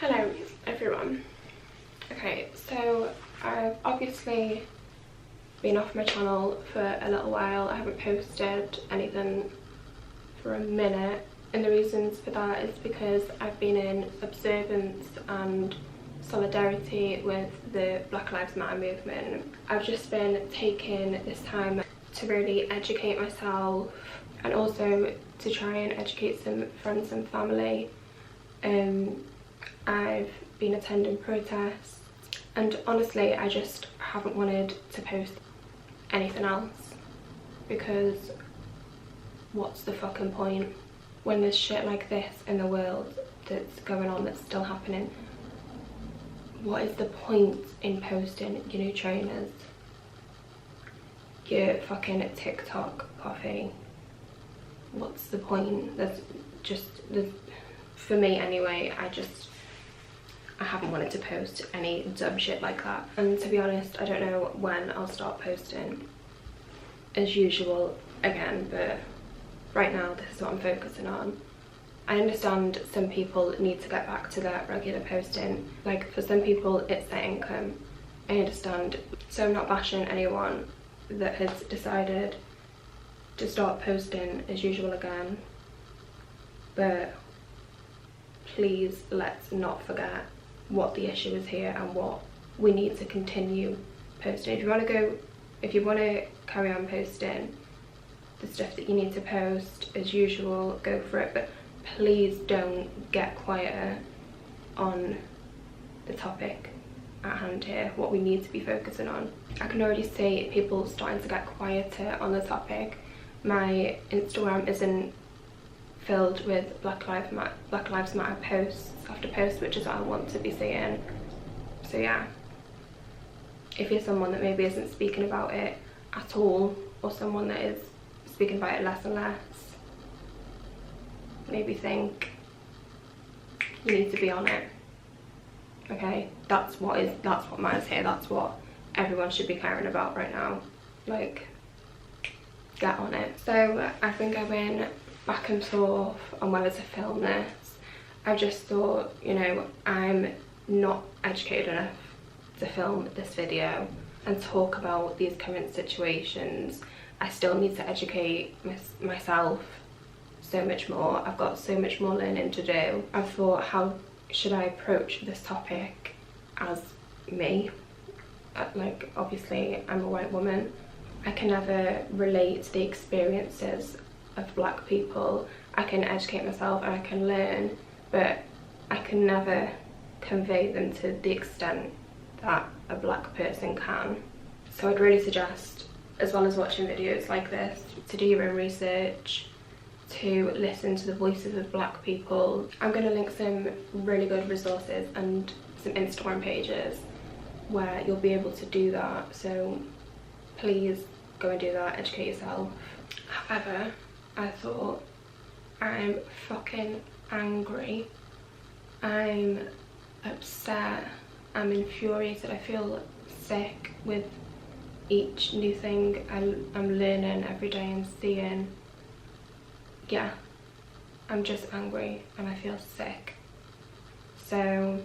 Hello everyone. Okay, so I've obviously been off my channel for a little while. I haven't posted anything for a minute, and the reasons for that is because I've been in observance and solidarity with the Black Lives Matter movement. I've just been taking this time to really educate myself and also to try and educate some friends and family. I've been attending protests, and honestly I just haven't wanted to post anything else, because what's the fucking point when there's shit like this in the world that's going on, that's still happening? What is the point in posting your new trainers, your fucking TikTok coffee? What's the point? For me anyway, I haven't wanted to post any dumb shit like that. And to be honest, I don't know when I'll start posting as usual again, but right now this is what I'm focusing on. I understand some people need to get back to their regular posting. Like, for some people it's their income. I understand. So I'm not bashing anyone that has decided to start posting as usual again, but please let's not forget what the issue is here and what we need to continue posting. If you want to carry on posting the stuff that you need to post as usual, go for it, but please don't get quieter on the topic at hand here, what we need to be focusing on. I can already see people starting to get quieter on the topic. My Instagram isn't filled with Black Lives Matter posts after posts, which is what I want to be seeing. So yeah, if you're someone that maybe isn't speaking about it at all, or someone that is speaking about it less and less, maybe think you need to be on it. Okay, that's what matters here. That's what everyone should be caring about right now. Like, get on it. So I've been going back and forth on whether to film this. I just thought, you know, I'm not educated enough to film this video and talk about these current situations. I still need to educate myself so much more. I've got so much more learning to do. I thought, how should I approach this topic as me? Like, obviously I'm a white woman. I can never relate to the experiences of black people. I can educate myself and I can learn, but I can never convey them to the extent that a black person can. So I'd really suggest, as well as watching videos like this, to do your own research, to listen to the voices of black people. I'm going to link some really good resources and some Instagram pages where you'll be able to do that, so please go and do that, educate yourself. However, I thought, I'm fucking angry, I'm upset, I'm infuriated, I feel sick with each new thing I'm learning every day and seeing. Yeah, I'm just angry and I feel sick. So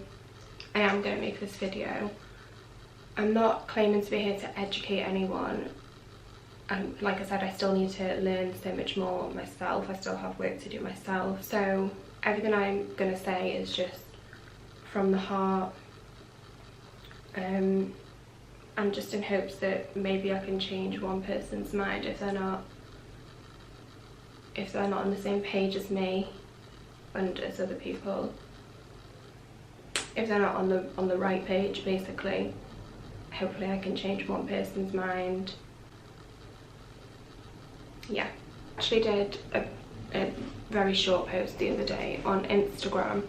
I am going to make this video. I'm not claiming to be here to educate anyone. And like I said, I still need to learn so much more myself. I still have work to do myself. So everything I'm going to say is just from the heart. And just in hopes that maybe I can change one person's mind if they're not on the same page as me and as other people. If they're not on the right page, basically. Hopefully I can change one person's mind. Yeah, I actually did a very short post the other day on Instagram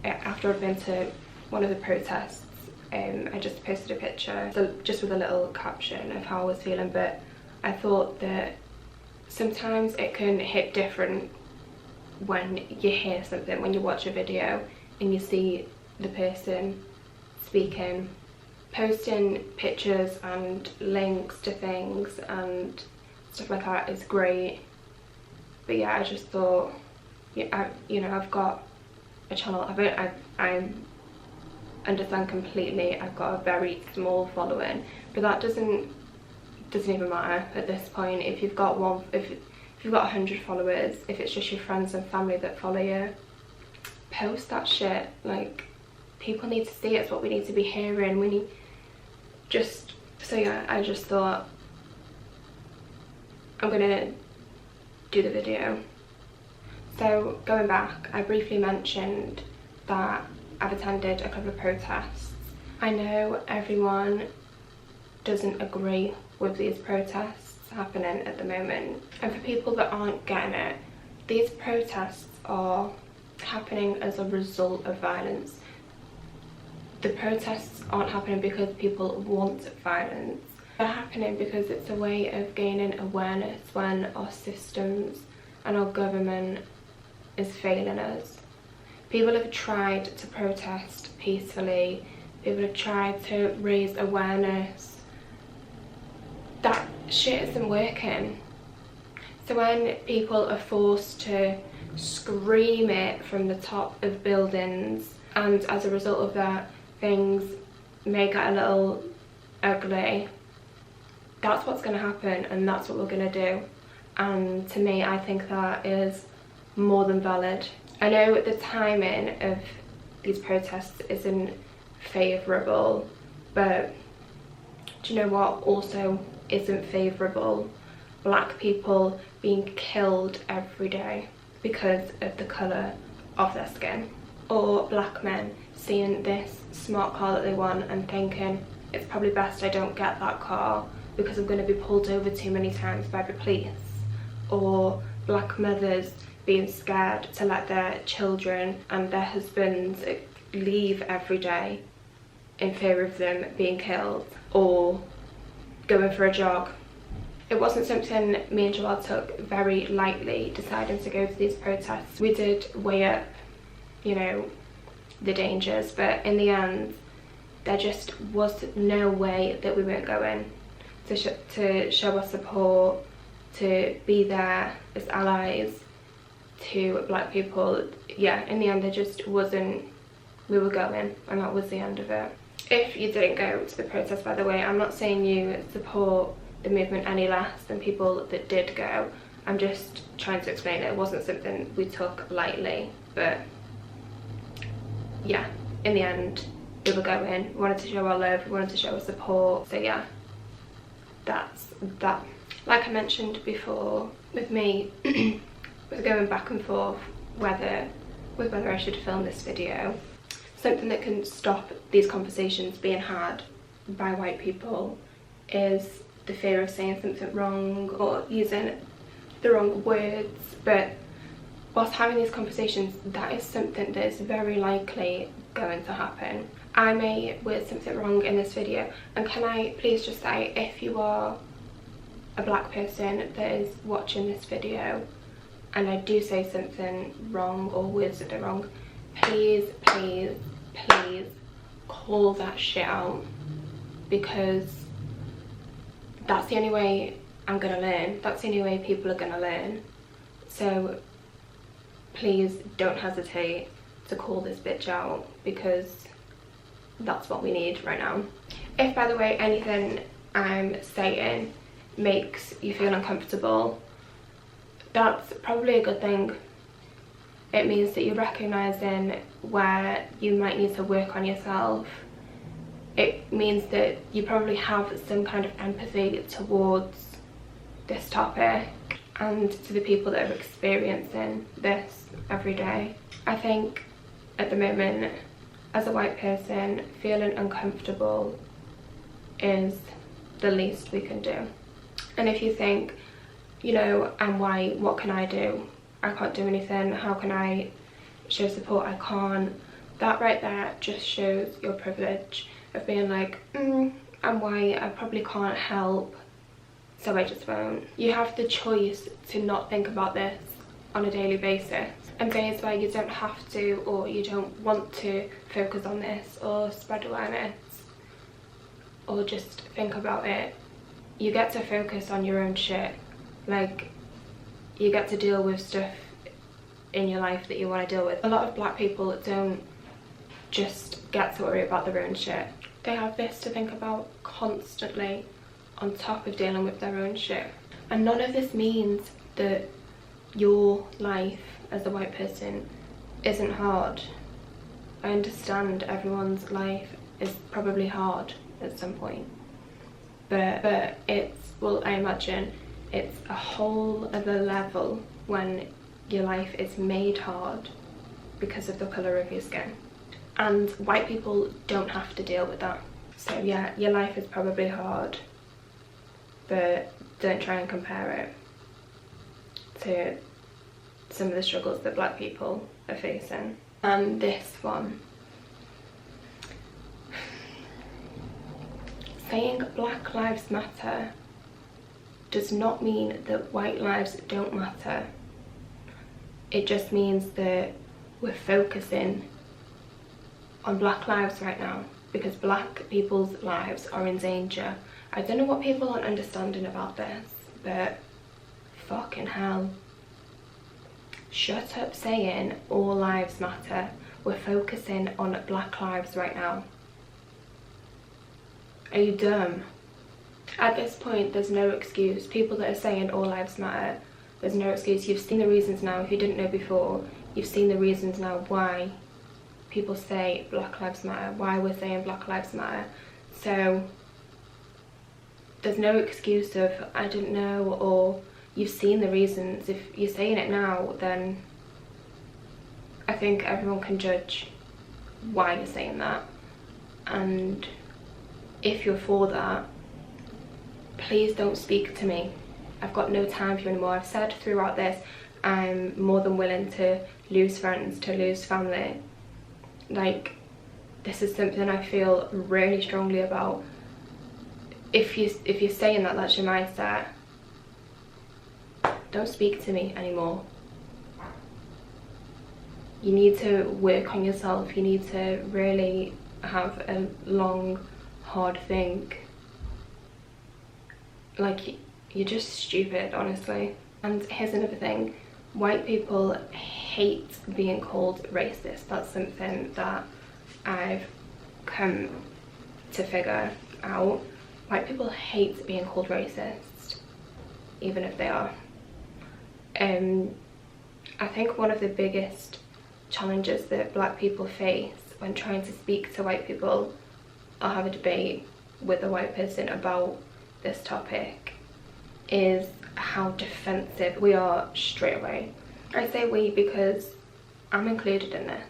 after I've been to one of the protests. I just posted a picture, so just with a little caption of how I was feeling, but I thought that sometimes it can hit different when you hear something, when you watch a video and you see the person speaking. Posting pictures and links to things and stuff like that is great, but yeah, I just thought, I've got a channel. I'm understand completely. I've got a very small following, but that doesn't even matter at this point. If you've got 100 followers, if it's just your friends and family that follow you, post that shit. Like, people need to see it. It's what we need to be hearing. We need just, so yeah, I just thought I'm gonna do the video. So going back, I briefly mentioned that I've attended a couple of protests. I know everyone doesn't agree with these protests happening at the moment, and for people that aren't getting it, these protests are happening as a result of violence. The protests aren't happening because people want violence. They're happening because it's a way of gaining awareness when our systems and our government is failing us. People have tried to protest peacefully. People have tried to raise awareness. That shit isn't working. So when people are forced to scream it from the top of buildings, and as a result of that, things may get a little ugly, that's what's going to happen, and that's what we're going to do. And to me, I think that is more than valid. I know the timing of these protests isn't favourable, but do you know what also isn't favourable? Black people being killed every day because of the colour of their skin. Or black men seeing this smart car that they want and thinking, it's probably best I don't get that car because I'm going to be pulled over too many times by the police. Or black mothers being scared to let their children and their husbands leave every day in fear of them being killed, or going for a jog. It wasn't something me and Joelle took very lightly, deciding to go to these protests. We did weigh up, you know, the dangers, but in the end there just was no way that we weren't going to show our support, to be there as allies to black people. Yeah, in the end there just wasn't, we were going, and that was the end of it. If you didn't go to the protest, by the way, I'm not saying you support the movement any less than people that did go. I'm just trying to explain it wasn't something we took lightly, but yeah, in the end we were going. We wanted to show our love, we wanted to show our support. So yeah, that's that. Like I mentioned before, with me with going back and forth whether I should film this video, something that can stop these conversations being had by white people is the fear of saying something wrong or using the wrong words. But whilst having these conversations, that is something that is very likely going to happen. I may word something wrong in this video, and can I please just say, if you are a black person that is watching this video and I do say something wrong or word something wrong, please call that shit out, because that's the only way I'm gonna learn. That's the only way people are gonna learn. So please don't hesitate to call this bitch out, because that's what we need right now. If, by the way, anything I'm saying makes you feel uncomfortable, that's probably a good thing. It means that you're recognizing where you might need to work on yourself. It means that you probably have some kind of empathy towards this topic and to the people that are experiencing this every day. I think at the moment, as a white person, feeling uncomfortable is the least we can do. And if you think, you know, I'm white, what can I do? I can't do anything, how can I show support? I can't. That right there just shows your privilege of being like, I'm white, I probably can't help, so I just won't. You have the choice to not think about this on a daily basis. And days where you don't have to, or you don't want to focus on this or spread awareness or just think about it, you get to focus on your own shit. Like, you get to deal with stuff in your life that you want to deal with. A lot of black people don't just get to worry about their own shit. They have this to think about constantly on top of dealing with their own shit. And none of this means that your life as a white person isn't hard. I understand everyone's life is probably hard at some point, but it's, well, I imagine it's a whole other level when your life is made hard because of the colour of your skin. And white people don't have to deal with that. So yeah, your life is probably hard, but don't try and compare it to some of the struggles that black people are facing. And this one, saying Black Lives Matter does not mean that white lives don't matter. It just means that we're focusing on black lives right now because black people's lives are in danger. I don't know what people aren't understanding about this, but fucking hell. Shut up saying all lives matter. We're focusing on black lives right now. Are you dumb? At this point, there's no excuse. People that are saying all lives matter, there's no excuse. You've seen the reasons now. If you didn't know before, you've seen the reasons now why people say Black Lives Matter, why we're saying Black Lives Matter. So there's no excuse of I didn't know, or you've seen the reasons. If you're saying it now, then I think everyone can judge why you're saying that. And if you're for that, please don't speak to me. I've got no time for you anymore. I've said throughout this, I'm more than willing to lose friends, to lose family. Like, this is something I feel really strongly about. If you're saying that that's your mindset, don't speak to me anymore. You need to work on yourself. You need to really have a long, hard think. Like, you're just stupid, honestly. And here's another thing. White people hate being called racist. That's something that I've come to figure out. White people hate being called racist, even if they are. I think one of the biggest challenges that black people face when trying to speak to white people or have a debate with a white person about this topic is how defensive we are straight away. I say we because I'm included in this.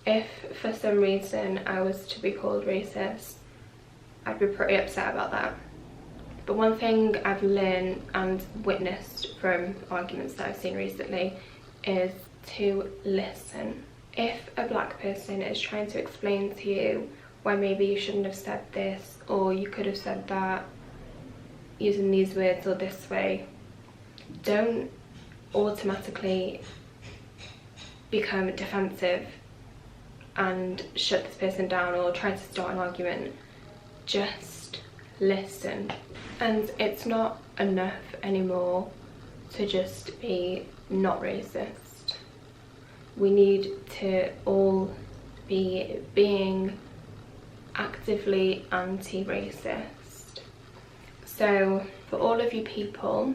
If for some reason I was to be called racist, I'd be pretty upset about that. But one thing I've learned and witnessed from arguments that I've seen recently is to listen. If a black person is trying to explain to you why maybe you shouldn't have said this, or you could have said that using these words or this way, don't automatically become defensive and shut this person down or try to start an argument. Just listen. And it's not enough anymore to just be not racist. We need to all be being actively anti-racist. So for all of you people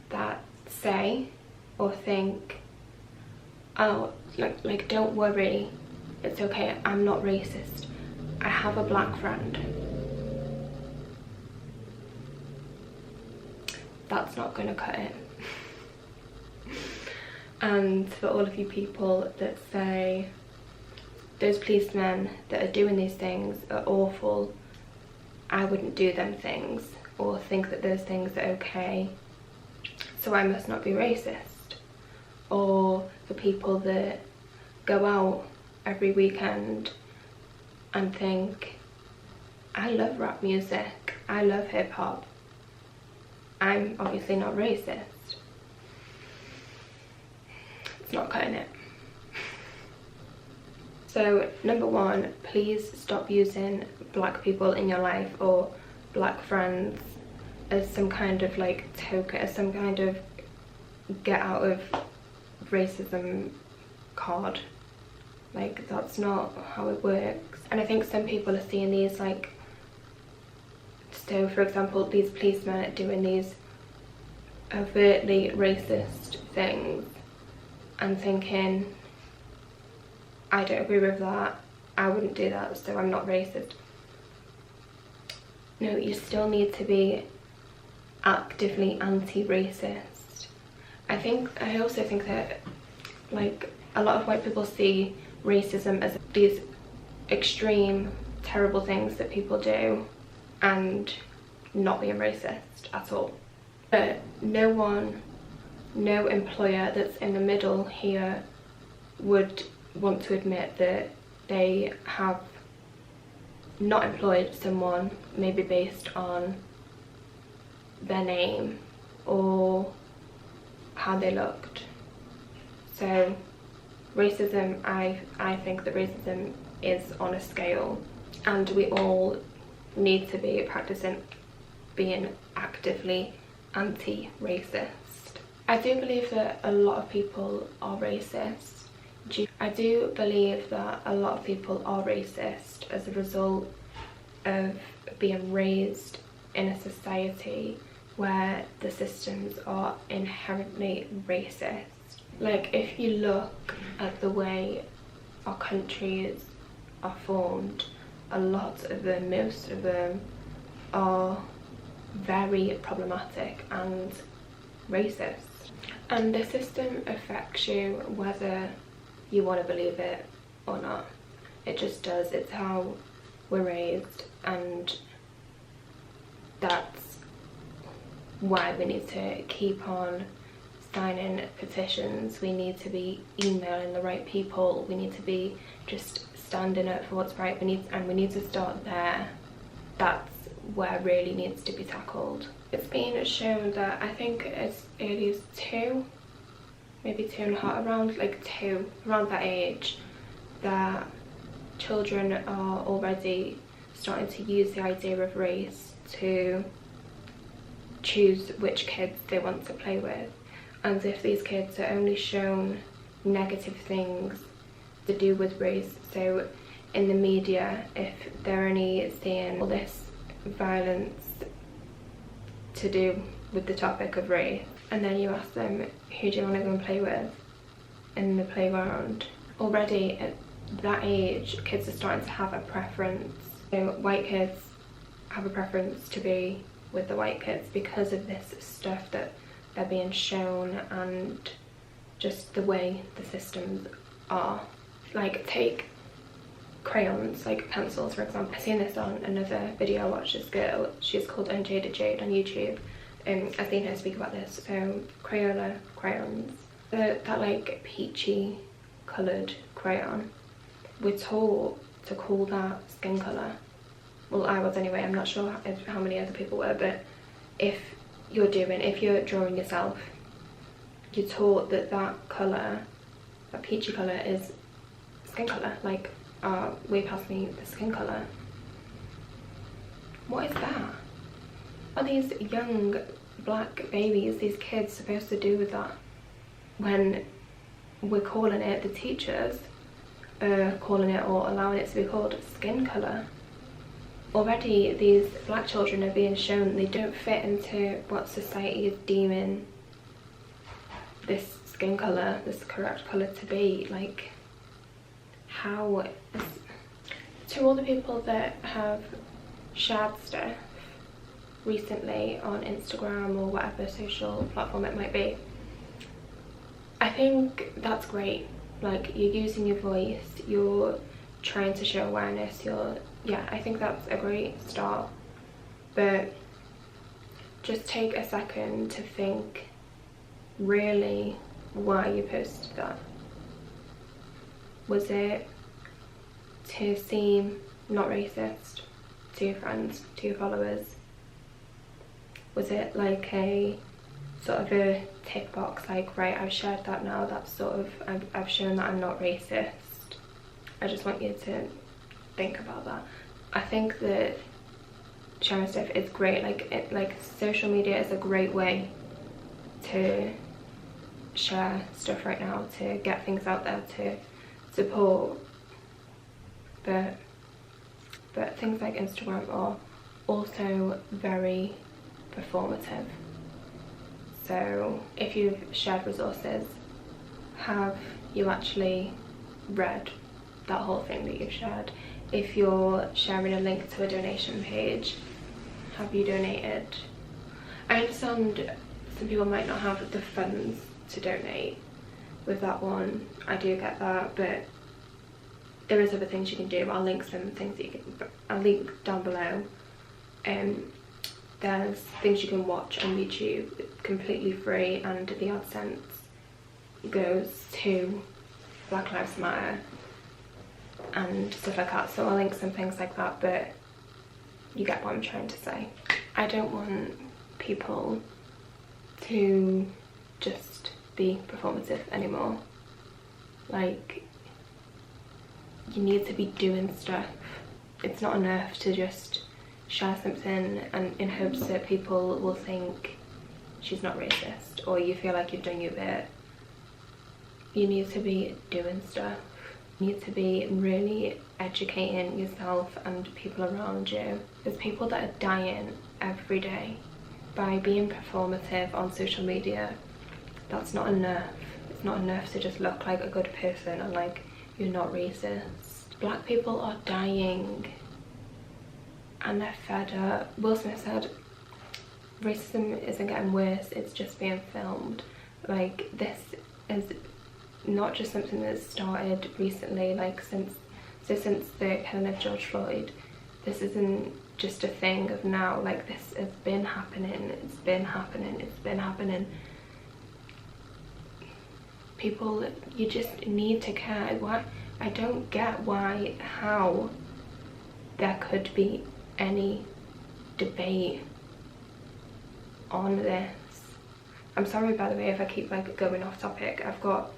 that say or think, oh, like don't worry, it's okay, I'm not racist, I have a black friend, that's not gonna cut it. And for all of you people that say those policemen that are doing these things are awful, I wouldn't do them things, or think that those things are okay, so I must not be racist. Or for people that go out every weekend and think, I love rap music, I love hip hop, I'm obviously not racist. It's not cutting it. So number one, please stop using black people in your life or black friends as some kind of like token, as some kind of get out of racism card. Like, that's not how it works. And I think some people are seeing these like, so for example, these policemen are doing these overtly racist things and thinking, I don't agree with that, I wouldn't do that, so I'm not racist. No, you still need to be actively anti-racist. I also think that like a lot of white people see racism as these extreme terrible things that people do and not being racist at all. But no employer that's in the middle here would want to admit that they have not employed someone maybe based on their name or how they looked. So racism, I think that racism is on a scale, and we all need to be practicing being actively anti-racist. I do believe that a lot of people are racist. I do believe that a lot of people are racist as a result of being raised in a society where the systems are inherently racist. Like, if you look at the way our countries are formed, a lot of them, most of them, are very problematic and racist. And the system affects you whether you want to believe it or not. It just does. It's how we're raised, and that's why we need to keep on signing petitions. We need to be emailing the right people. We need to be just standing up for what's right. We need to start there. That's where it really needs to be tackled. It's been shown that I think as early as 2, maybe 2.5, around that age, that children are already starting to use the idea of race to choose which kids they want to play with. And if these kids are only shown negative things to do with race, so in the media, if they're only seeing all this violence to do with the topic of race, and then you ask them, who do you want to go and play with in the playground? Already at that age, kids are starting to have a preference. So white kids have a preference to be with the white kids because of this stuff that they're being shown, and just the way the systems are. Like, take crayons, like pencils for example. I've seen this on another video I watched. This girl, she's called Unjaded Jade on YouTube. I've seen her speak about this. Crayola crayons, that like peachy coloured crayon, we're taught to call that skin colour. Well, I was anyway. I'm not sure how many other people were, but if you're drawing yourself, you're taught that colour, that peachy colour, is skin colour. Like, way past me the skin colour. What is that? Are these young black babies, these kids, supposed to do with that when we're calling it, the teachers are calling it or allowing it to be called skin colour? Already these black children are being shown they don't fit into what society is deeming this skin colour, this correct colour to be. Like, how is... To all the people that have shared stuff recently on Instagram or whatever social platform it might be, I think that's great. Like, you're using your voice, you're trying to show awareness, yeah, I think that's a great start. But just take a second to think really why you posted that. Was it to seem not racist to your friends, to your followers? Was it like a sort of a tick box, like, right, I've shared that now, that's sort of, I've shown that I'm not racist? I just want you to think about that. I think that sharing stuff is great. Like social media is a great way to share stuff right now, to get things out there, to support. But but things like Instagram are also very performative. So if you've shared resources, have you actually read that whole thing that you've shared? If you're sharing a link to a donation page, have you donated? I understand some people might not have the funds to donate with that one. I do get that, but there is other things you can do. I'll link some things that you can, I'll link down below. There's things you can watch on YouTube completely free, and the AdSense goes to Black Lives Matter and stuff like that. So I'll link some things like that, but you get what I'm trying to say. I don't want people to just be performative anymore. Like, you need to be doing stuff. It's not enough to just share something and in hopes that people will think she's not racist, or you feel like you've done your bit. You need to be doing stuff. You need to be really educating yourself and people around you. There's people that are dying every day by being performative on social media. That's not enough. It's not enough to just look like a good person and like you're not racist. Black people are dying and they're fed up. Will Smith said racism isn't getting worse, it's just being filmed. Like, this is not just something that's started recently, like since the killing of George Floyd. This isn't just a thing of now, like this has been happening, it's been happening. People, you just need to care. Why? I don't get how there could be any debate on this. I'm sorry, by the way, if I keep like going off topic. I've got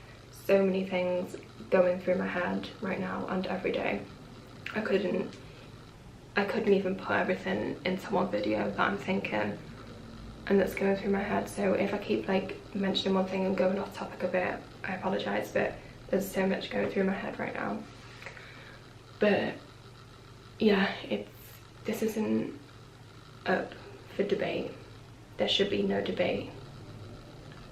so many things going through my head right now and every day. I couldn't even put everything into one video that I'm thinking and that's going through my head. So if I keep like mentioning one thing and going off topic a bit, I apologise, but there's so much going through my head right now. But yeah, this isn't up for debate. There should be no debate.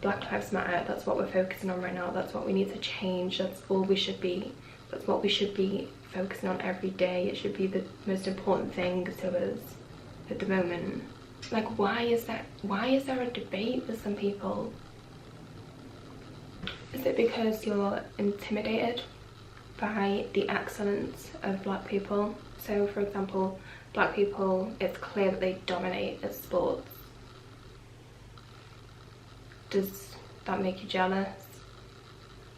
Black Lives Matter, that's what we're focusing on right now. That's what we need to change. That's all we should be. That's what we should be focusing on every day. It should be the most important thing to us at the moment. Like, why is there a debate with some people? Is it because you're intimidated by the excellence of black people? So for example, black people, it's clear that they dominate at sports. Does that make you jealous?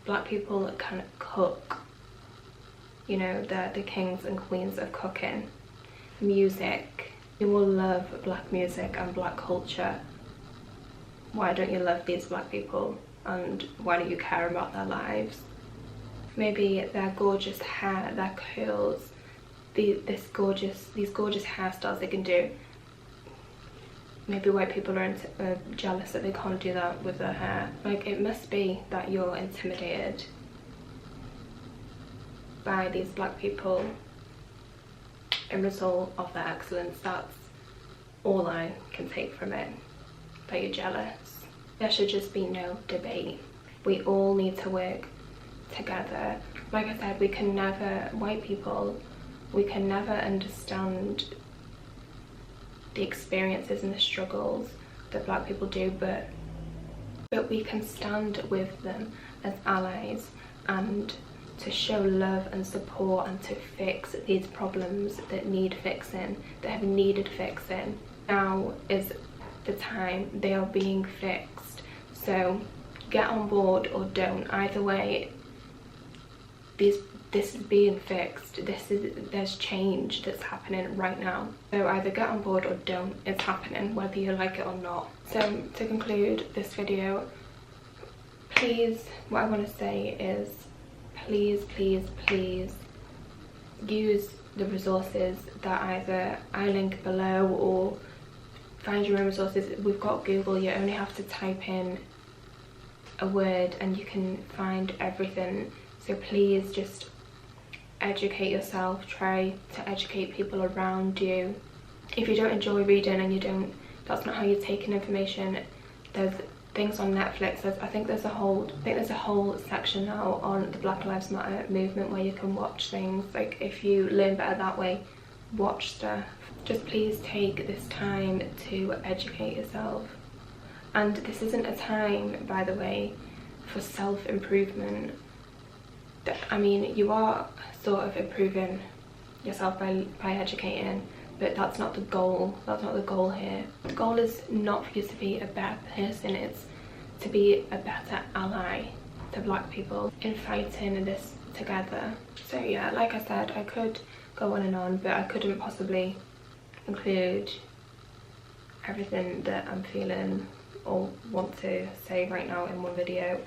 Black people can cook. You know, they're the kings and queens of cooking. Music. You will love black music and black culture. Why don't you love these black people? And why don't you care about their lives? Maybe their gorgeous hair, their curls, these gorgeous hairstyles they can do. Maybe white people are jealous that they can't do that with their hair. Like, it must be that you're intimidated by these black people in result of their excellence. That's all I can take from it, that you're jealous. There should just be no debate. We all need to work together. Like I said, we can never, white people, we can never understand the experiences and the struggles that black people do, but we can stand with them as allies and to show love and support and to fix these problems that need fixing, that have needed fixing. Now is the time. They are being fixed. So get on board or don't. Either way, this is being fixed. There's change that's happening right now. So either get on board or don't. It's happening, whether you like it or not. So to conclude this video, please, what I want to say is, please use the resources that either I link below, or find your own resources. We've got Google. You only have to type in a word and you can find everything. So please just educate yourself, try to educate people around you. If you don't enjoy reading and that's not how you're taking information, there's things on Netflix. I think there's a whole section now on the Black Lives Matter movement where you can watch things. Like, if you learn better that way, watch stuff. Just please take this time to educate yourself. And this isn't a time, by the way, for self-improvement. I mean, you are sort of improving yourself by educating, but that's not the goal. That's not the goal here. The goal is not for you to be a better person, it's to be a better ally to black people in fighting this together. So yeah, like I said, I could go on, but I couldn't possibly include everything that I'm feeling or want to say right now in one video.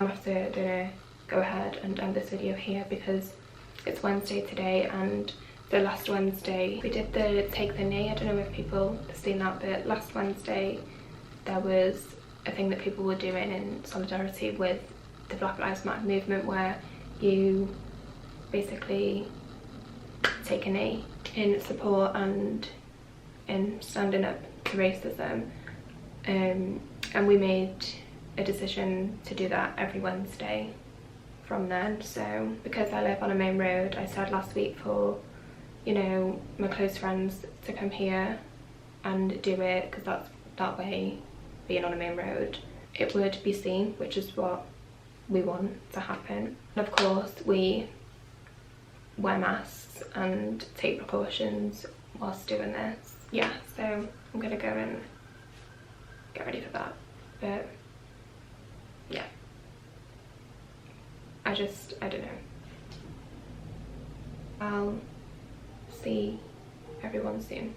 I'll have to go ahead and end this video here because it's Wednesday today, and the last Wednesday we did the Take the Knee. I don't know if people have seen that, but last Wednesday there was a thing that people were doing in solidarity with the Black Lives Matter movement where you basically take a knee in support and in standing up to racism, and we made a decision to do that every Wednesday from then. So because I live on a main road, I said last week for, you know, my close friends to come here and do it, because that way, being on a main road, it would be seen, which is what we want to happen. And of course we wear masks and take precautions whilst doing this. Yeah, so I'm gonna go and get ready for that. But yeah, I don't know. I'll see everyone soon.